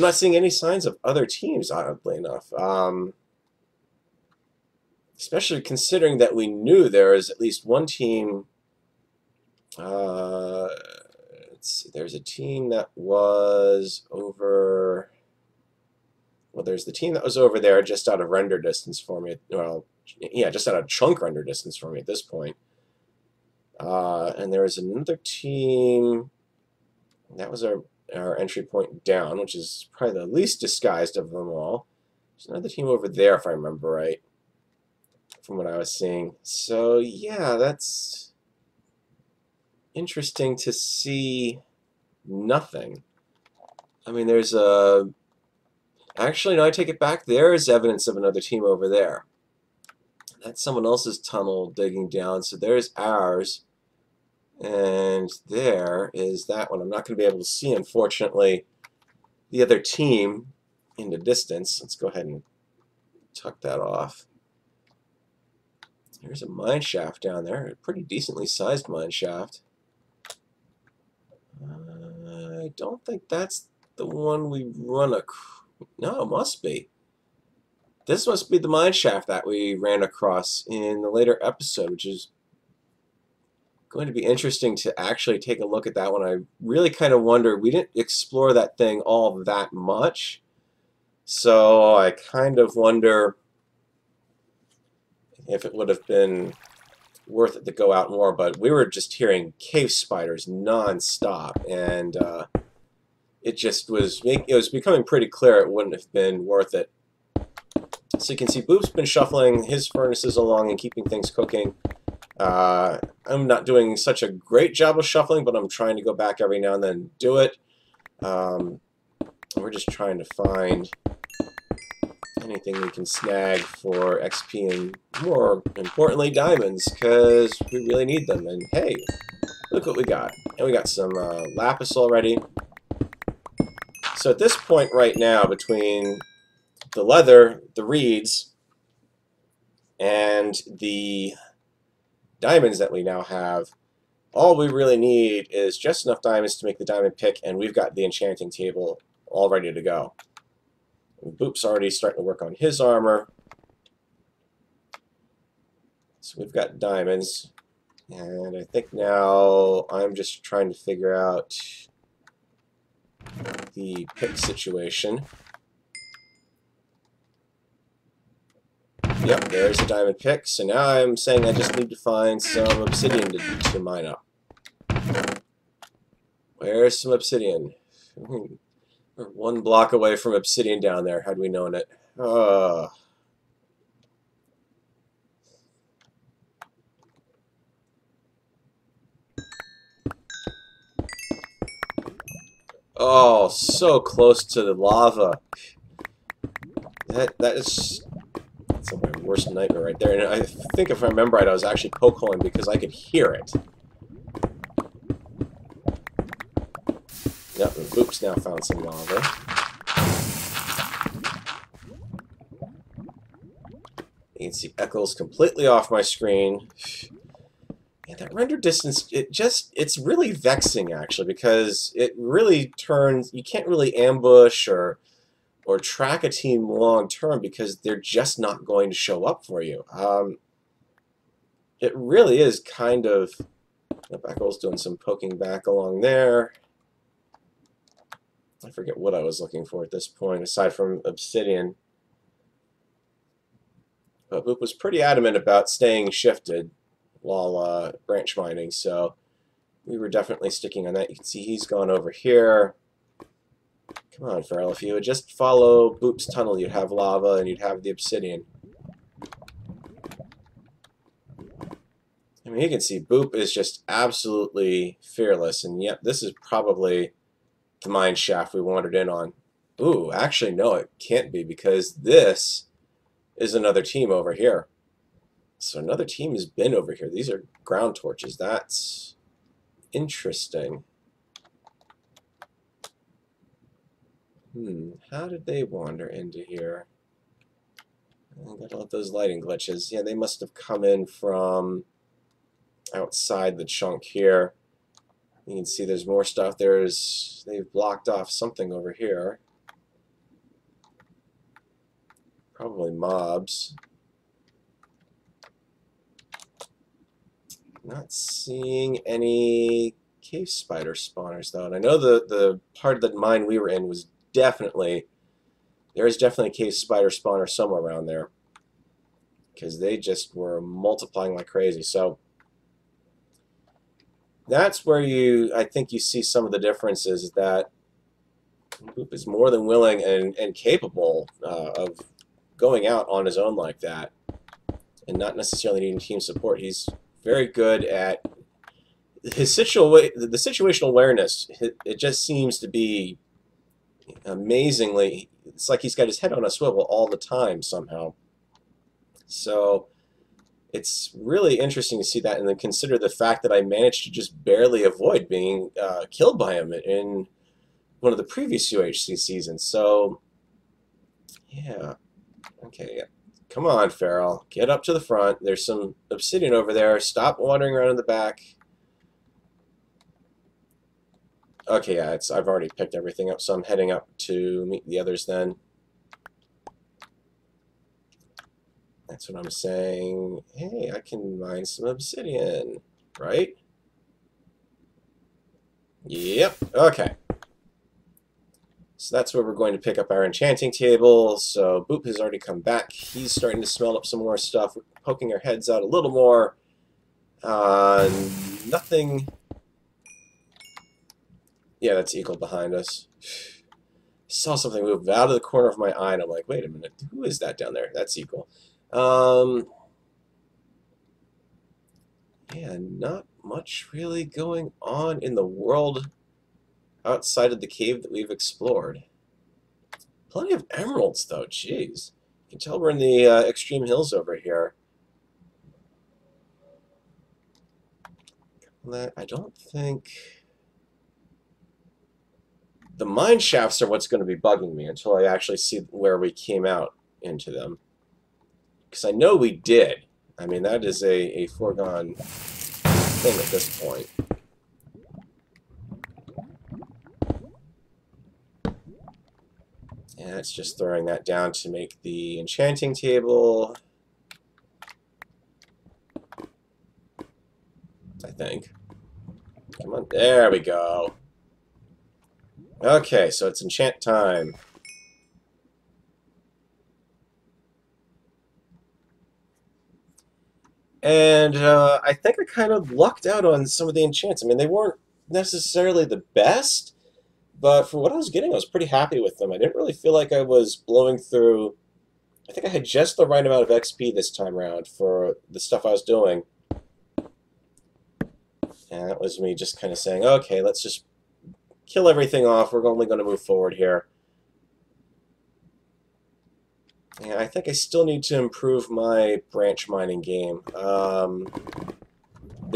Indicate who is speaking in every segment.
Speaker 1: I'm not seeing any signs of other teams, oddly enough. Especially considering that we knew there is at least one team. Let's see, there's a team that was over. Well, there's the team that was over there just out of render distance for me. Well, yeah, just out of chunk render distance for me at this point. And there was another team. That was our entry point down, which is probably the least disguised of them all. There's another team over there, if I remember right, from what I was seeing. So, yeah, that's interesting to see nothing. I mean, there's a... Actually, no, I take it back. There is evidence of another team over there. That's someone else's tunnel digging down, so there's ours. And there is that one. I'm not going to be able to see, unfortunately, the other team in the distance. Let's go ahead and tuck that off. There's a mineshaft down there, a pretty decently sized mineshaft. I don't think that's the one we run across. No, it must be. This must be the mineshaft that we ran across in the later episode, which is going to be interesting to actually take a look at that one. I really kind of wonder, we didn't explore that thing all that much, so I kind of wonder if it would have been worth it to go out more, but we were just hearing cave spiders non-stop, and it was becoming pretty clear it wouldn't have been worth it. So you can see Boop's been shuffling his furnaces along and keeping things cooking. I'm not doing such a great job of shuffling, but I'm trying to go back every now and then and do it. We're just trying to find anything we can snag for XP and, more importantly, diamonds, because we really need them. And hey, look what we got. And we got some lapis already. So at this point right now, between the leather, the reeds, and the diamonds that we now have, all we really need is just enough diamonds to make the diamond pick, and we've got the enchanting table all ready to go. And Boop's already starting to work on his armor. So we've got diamonds, and I think now I'm just trying to figure out the pick situation. Yep, there's a diamond pick. So now I'm saying I just need to find some obsidian to mine up. Where's some obsidian? We're one block away from obsidian down there, had we known it. Oh, so close to the lava. That's my worst nightmare right there. And I think if I remember right, I was actually poke holing because I could hear it. Yep, and Boop's now found some lava. You can see Echo's completely off my screen. Yeah, that render distance, it's really vexing actually, because it really turns, you can't really ambush or track a team long term because they're just not going to show up for you. It really is kind of, Echo's doing some poking back along there. I forget what I was looking for at this point, aside from obsidian. But Boop was pretty adamant about staying shifted while branch mining, so we were definitely sticking on that. You can see he's gone over here. Come on, Farrell, if you would just follow Boop's tunnel, you'd have lava and you'd have the obsidian. I mean, you can see Boop is just absolutely fearless, and yep, this is probably the mine shaft we wandered in on. Ooh, actually, no, it can't be, because this is another team over here. So another team has been over here. These are ground torches. That's interesting. How did they wander into here? I got all those lighting glitches. Yeah, they must have come in from outside the chunk here. You can see there's more stuff. They've blocked off something over here. Probably mobs. Not seeing any cave spider spawners though, and I know the part of the mine we were in was definitely, there is definitely a cave spider spawner somewhere around there, because they just were multiplying like crazy. So that's where I think you see some of the differences, is that Boop is more than willing and capable of going out on his own like that, and not necessarily needing team support. He's very good at his the situational awareness. It just seems to be amazingly. It's like he's got his head on a swivel all the time somehow. So it's really interesting to see that, and then consider the fact that I managed to just barely avoid being killed by him in one of the previous UHC seasons. So yeah, okay. Come on, Farrell. Get up to the front. There's some obsidian over there. Stop wandering around in the back. Okay, yeah, I've already picked everything up, so I'm heading up to meet the others then. That's what I'm saying. Hey, I can mine some obsidian, right? Yep, okay. So that's where we're going to pick up our enchanting table. So Boop has already come back. He's starting to smell up some more stuff. We're poking our heads out a little more. Nothing. Yeah, that's Eagle behind us. Saw something move out of the corner of my eye, and I'm like, wait a minute, who is that down there? That's Eagle. Yeah, not much really going on in the world outside of the cave that we've explored. Plenty of emeralds, though. Jeez. You can tell we're in the extreme hills over here. I don't think... The mine shafts are what's going to be bugging me until I actually see where we came out into them. Because I know we did. I mean, that is a foregone thing at this point. And it's just throwing that down to make the enchanting table, I think. Come on, there we go. Okay, so it's enchant time. And I think I kind of lucked out on some of the enchants. I mean, they weren't necessarily the best, but for what I was getting, I was pretty happy with them. I didn't really feel like I was blowing through. I think I had just the right amount of XP this time around for the stuff I was doing. And that was me just kind of saying, okay, let's just kill everything off. We're only going to move forward here. Yeah, I think I still need to improve my branch mining game. There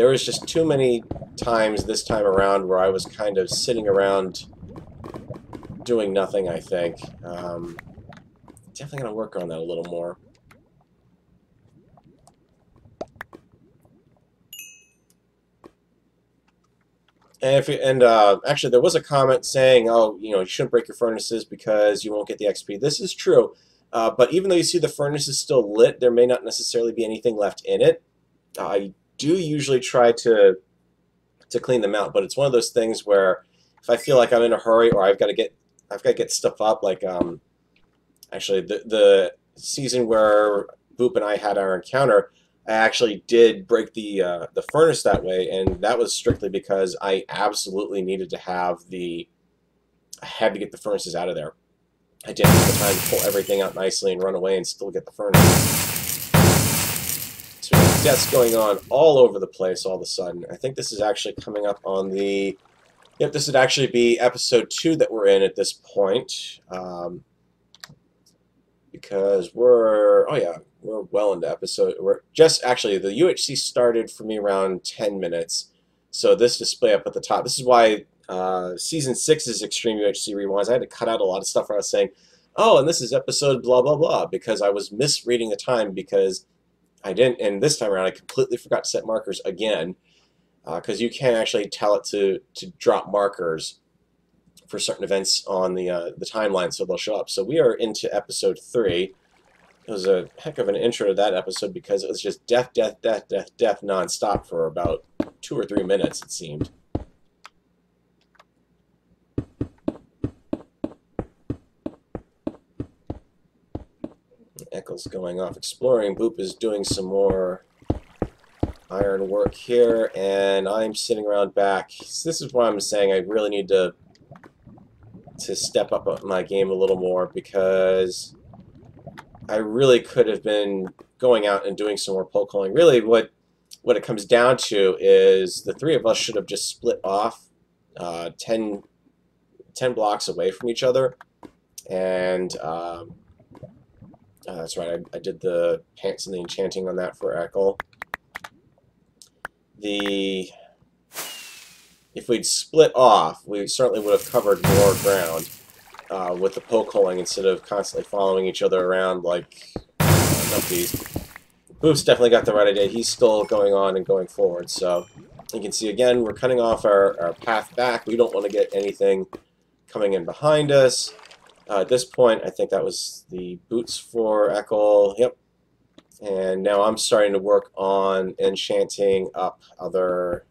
Speaker 1: was just too many times this time around where I was kind of sitting around doing nothing, I think. Definitely going to work on that a little more. And actually, there was a comment saying, "Oh, you know, you shouldn't break your furnaces because you won't get the XP." This is true, but even though you see the furnace is still lit, there may not necessarily be anything left in it. I do usually try to clean them out, but it's one of those things where if I feel like I'm in a hurry or I've got to get stuff up, like actually the season where Boop and I had our encounter, I actually did break the furnace that way, and that was strictly because I absolutely needed to have I had to get the furnaces out of there. I didn't have the time to pull everything out nicely and run away and still get the furnace. So deaths going on all over the place all of a sudden. I think this is actually coming up on the... Yep, this would actually be episode 2 that we're in at this point. Because we're... Oh yeah, we're well into episode... We're just... Actually, the UHC started for me around 10 minutes. So this display up at the top... This is why Season 6's Extreme UHC Rewinds. I had to cut out a lot of stuff where I was saying, oh, and this is episode blah, blah, blah. Because I was misreading the time because... I didn't, and this time around I completely forgot to set markers again, because you can actually tell it to drop markers for certain events on the timeline, so they'll show up. So we are into episode 3. It was a heck of an intro to that episode because it was just death, death, death, death, death nonstop for about 2 or 3 minutes, it seemed. Eccles going off exploring. Boop is doing some more iron work here, and I'm sitting around back. So this is why I'm saying I really need to step up my game a little more, because I really could have been going out and doing some more poke holing. Really, what it comes down to is the three of us should have just split off 10 blocks away from each other, and that's right, I did the pants and the enchanting on that for Echo. If we'd split off, we certainly would have covered more ground with the poke holing instead of constantly following each other around like numpties. Boop's definitely got the right idea. He's still going on and going forward. So you can see again, we're cutting off our path back. We don't want to get anything coming in behind us. At this point, I think that was the boots for Echo. Yep. And now I'm starting to work on enchanting up other...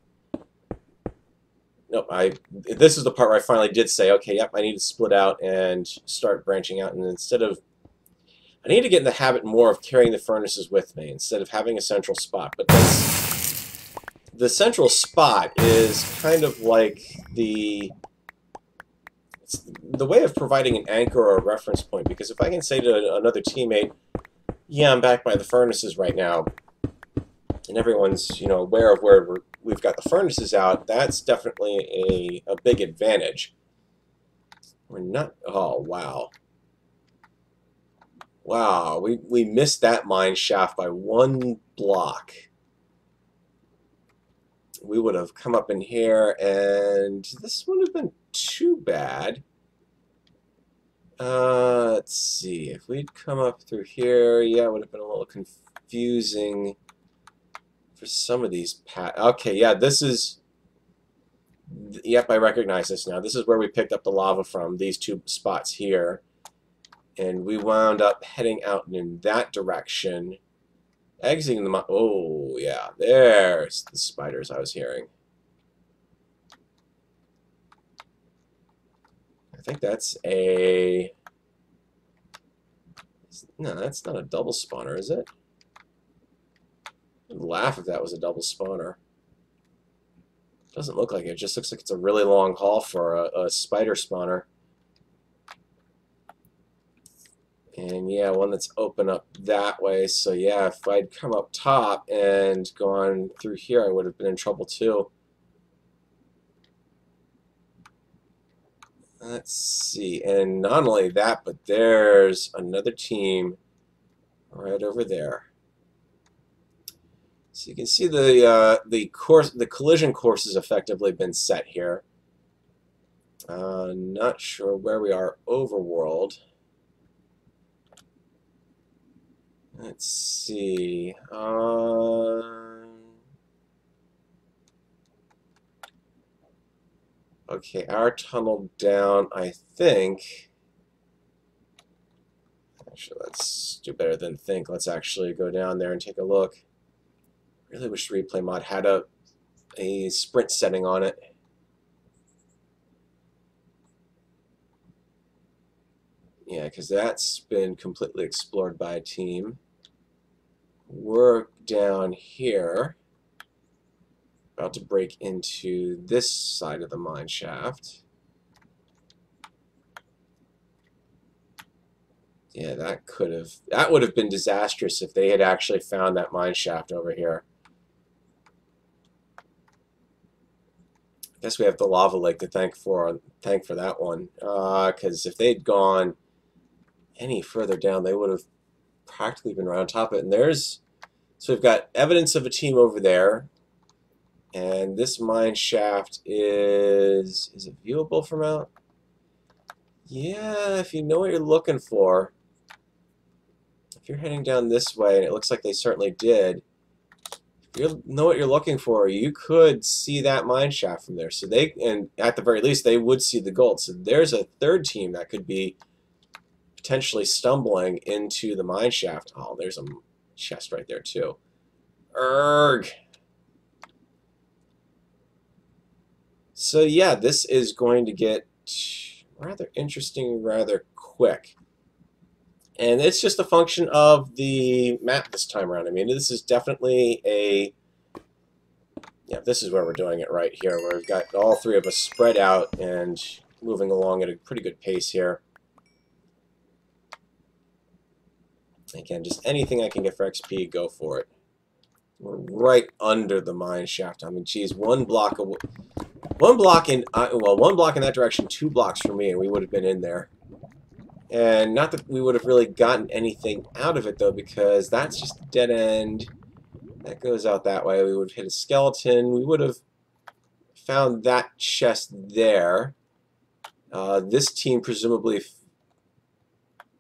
Speaker 1: Nope, this is the part where I finally did say, okay, yep, I need to split out and start branching out. And instead of... I need to get in the habit more of carrying the furnaces with me instead of having a central spot. But the central spot is kind of like the way of providing an anchor or a reference point. Because if I can say to another teammate, yeah, I'm back by the furnaces right now, and everyone's, you know, aware of where we've got the furnaces out, that's definitely a big advantage. We're not... Oh, wow. Wow, we missed that mine shaft by 1 block. We would have come up in here, and this wouldn't have been too bad. Let's see. If we'd come up through here, yeah, it would have been a little confusing for some of these paths. Okay, yeah, this is... Yep, I recognize this now. This is where we picked up the lava from, these 2 spots here. And we wound up heading out in that direction, exiting the mine. Oh, yeah, there's the spiders I was hearing. I think that's a... No, that's not a double spawner, is it? I'd laugh if that was a double spawner. Doesn't look like it. It just looks like it's a really long haul for a spider spawner. And yeah, one that's open up that way. So yeah, if I'd come up top and gone through here, I would have been in trouble too. Let's see. And not only that, but there's another team right over there. So you can see the collision course has effectively been set here. Not sure where we are overworld. Let's see. Okay, our tunnel down, I think. Actually, let's do better than think. Let's actually go down there and take a look. Really wish Replay Mod had a sprint setting on it. Yeah, because that's been completely explored by a team. We're down here, about to break into this side of the mine shaft. Yeah, that would have been disastrous if they had actually found that mine shaft over here. I guess we have the lava lake to thank for that one, because if they'd gone any further down, they would have practically been right on top of it. And so we've got evidence of a team over there, and this mine shaft is it viewable from out? Yeah, if you know what you're looking for. If you're heading down this way, and it looks like they certainly did, if you know what you're looking for, you could see that mine shaft from there. So and at the very least, they would see the gold. So there's a third team that could be potentially stumbling into the mineshaft. Oh, there's a chest right there too. Erg. So yeah, this is going to get rather interesting rather quick. And it's just a function of the map this time around. I mean, this is definitely a... Yeah, this is where we're doing it right here, where we've got all three of us spread out and moving along at a pretty good pace here. Again, just anything I can get for XP, go for it. We're right under the mine shaft. I mean, geez, one block in that direction, 2 blocks from me, and we would have been in there. And not that we would have really gotten anything out of it, though, because that's just a dead end. That goes out that way. We would have hit a skeleton. We would have found that chest there. This team presumably...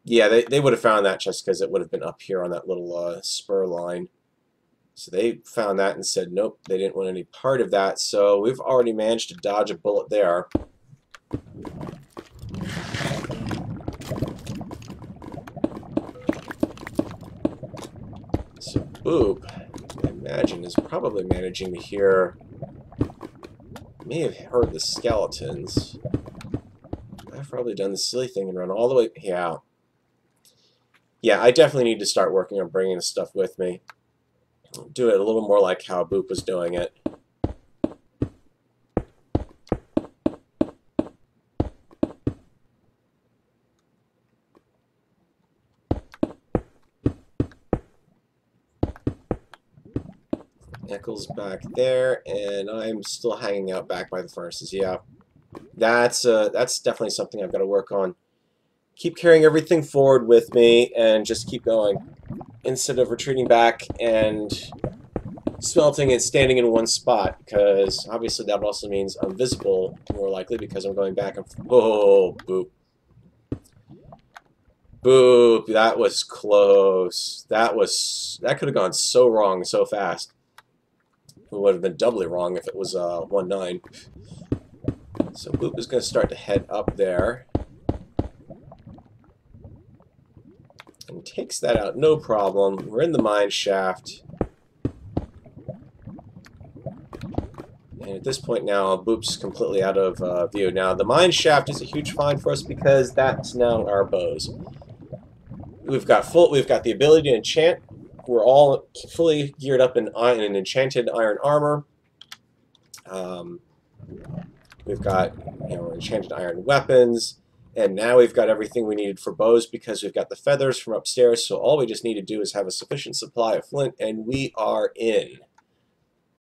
Speaker 1: Yeah, they would have found that chest because it would have been up here on that little spur line. So they found that and said, nope, they didn't want any part of that. So we've already managed to dodge a bullet there. So Boop, I imagine, is probably managing to hear... May have heard the skeletons. I've probably done the silly thing and run all the way... Yeah. Yeah, I definitely need to start working on bringing this stuff with me. Do it a little more like how Boop was doing it. Eccles back there, and I'm still hanging out back by the furnaces. Yeah, that's definitely something I've got to work on. Keep carrying everything forward with me and just keep going instead of retreating back and smelting and standing in one spot, because obviously that also means I'm visible more likely because I'm going back and oh, Boop. Boop, that was close. That could have gone so wrong so fast. It would have been doubly wrong if it was 1-9. So Boop is going to start to head up there. And takes that out, no problem. We're in the mine shaft. And at this point now, Boop's completely out of view. Now, the mine shaft is a huge find for us because that's now our bows. We've got the ability to enchant. We're all fully geared up in enchanted iron armor. We've got enchanted iron weapons. And now we've got everything we needed for bows because we've got the feathers from upstairs, so all we just need to do is have a sufficient supply of flint, and we are in.